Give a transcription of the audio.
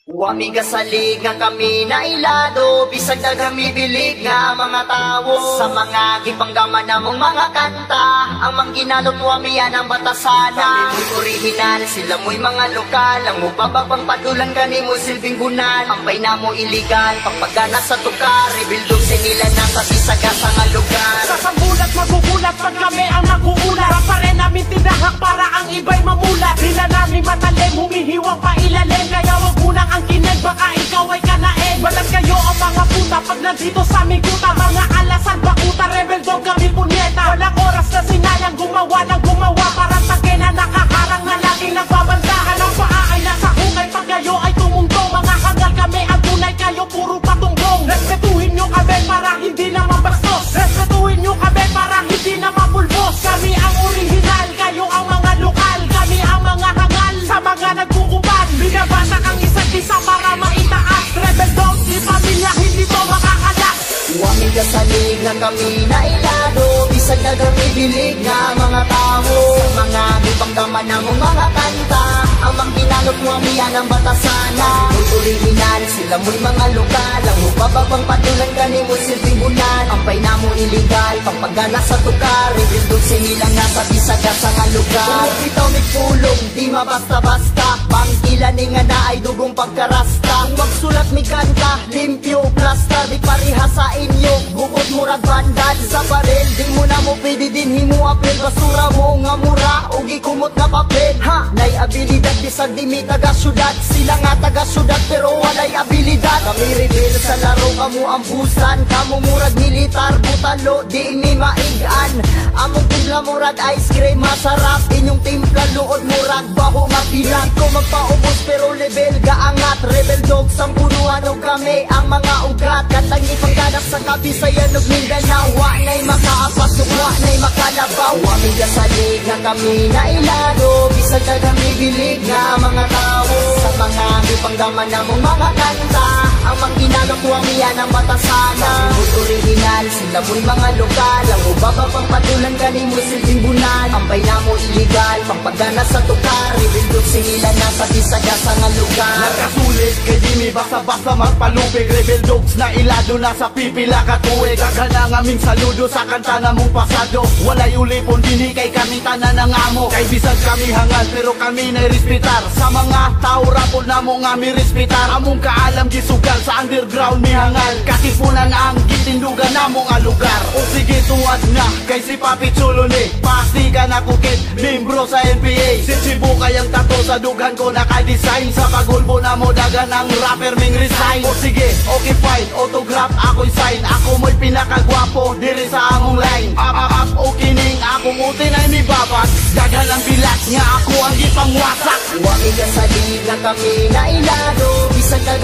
Wami gasalig nga kami na ilado, bisag na kami bilig nga mga tao. Sa mga gipanggaman namong mga kanta, ang mangginalot wami yan ang batasana. Kami original, sila mo'y mga lokal, ang mupababang padulan gani mo silbing bunan. Ang paina mo iligal, pagpagana sa tukar, rebuildog sinila na sa bisaga sa nga lugar. Sa sambulat magugulat pag kami ang naguulat, pa rin namin tinahak para ang iba'y mamulat. Di na namin matalim, humihiwang pa ilalim, kaya wag munang ang kinig, baka ikaw ay kanain. Balat kayo ang mga puta pag nandito sa aming kuta. Mga alasan bakuta, rebel dog kami punyeta. Walang oras na sinayang gumawa ng gumawa, parang tagay na nakaharang na laging nagbabandahan. Ang paa ay nasa hukay pag kayo ay tumungtong. Mga hangal kami ang tunay, kayo puro patunggong. Respetuhin nyo kami para hindi na mabastos, respetuhin nyo kami para hindi na mapulbos. Kami ang original, kayo ang mga lokal, kami ang mga hangal sa mga nagkukuban. Binabasa kang isa't isa para maitaas, rebel dog, di pamilya, hindi to makakalas. Wami gasalig nga kami na ilado, bisag na kami bilig nga mga tao. Sa mga gipanggaman namong mga kanta, ang mangginalot wami yan ang batasana. Mo'y original, sila mo'y mga lokal, ang mupababang patulan gani mo silbing bunan. Ang paina mo iligal, pagpagana sa tukar, rebuildog sinila nga sa bisaga sa nga lugar. Kung bitaw may pulong, di mabasta-basta, pangkilan ni nga na ay dugong pagkarasta. Kung magsulat mi kanta, limpyo, plasta, di pariha sa inyo, bukod murag bandad sa baril. Di mo na mo pwede din himu apel, basura mo nga mura, o gikumot na papel. Ha, nay abilidad, bisag di mi taga syudad, sila nga taga syudad pero walay abilidad. Kami rebel sa laro, kamu ang busan, kamu murag militar, butalo, di mi maigan. Among timpla murag ice cream, masarap, inyong timpla luod murag baho mapilat. Ko magpaubos pero level gaangat, rebel dog sang punuan o kami ang mga ugat. Katang ipagkanak sa Kabisayan ug Mindanao, wa na'y makaapas ug wa na'y makalabaw. Wami gasalig nga kami na ilado, bisag na kami bilig nga mga tao. Sa mga gipanggaman namong mga kanta, ang mangginalot wami yan ang batasana. Mo'y original, sila mo'y mga lokal, ang ubababang patulan gani mo silbing bunan. Ang paina mo iligal, pagpagana sa tukar, rebuildog sinila na sa bisaga sa nga lugar. Nagkasulit kay di mi basta-basta magpalupig, rebel dogs na ilado na sa pipila katuig. Daghan ang aming saludo sa kanta na mong pasado, walay ulipon dini kay kami tanan ng amo. Kay bisag kami hangal pero kami na respetar, sa mga tao rapol na mo nga mi respetar. Among kaalam gisugal sa underground mi hangal, katipunan ang gitindugan na mo nga lugar. O sige tuwad na kay si Papi Chulo ni pastigan ako kit, membro sa NPA. Si Chibu kayang tato sa dughan ko naka-design, sa pagulbo na mo dagan ang rapper ming resign. O sige, okay fine, autograph ako'y sign, ako mo'y pinakagwapo diri sa among line. Up, okay ning akong utin ay mi babag, daghan ang bilat nga ako ang gipangwasak. Wami gasalig nga kami na ilado, bisag na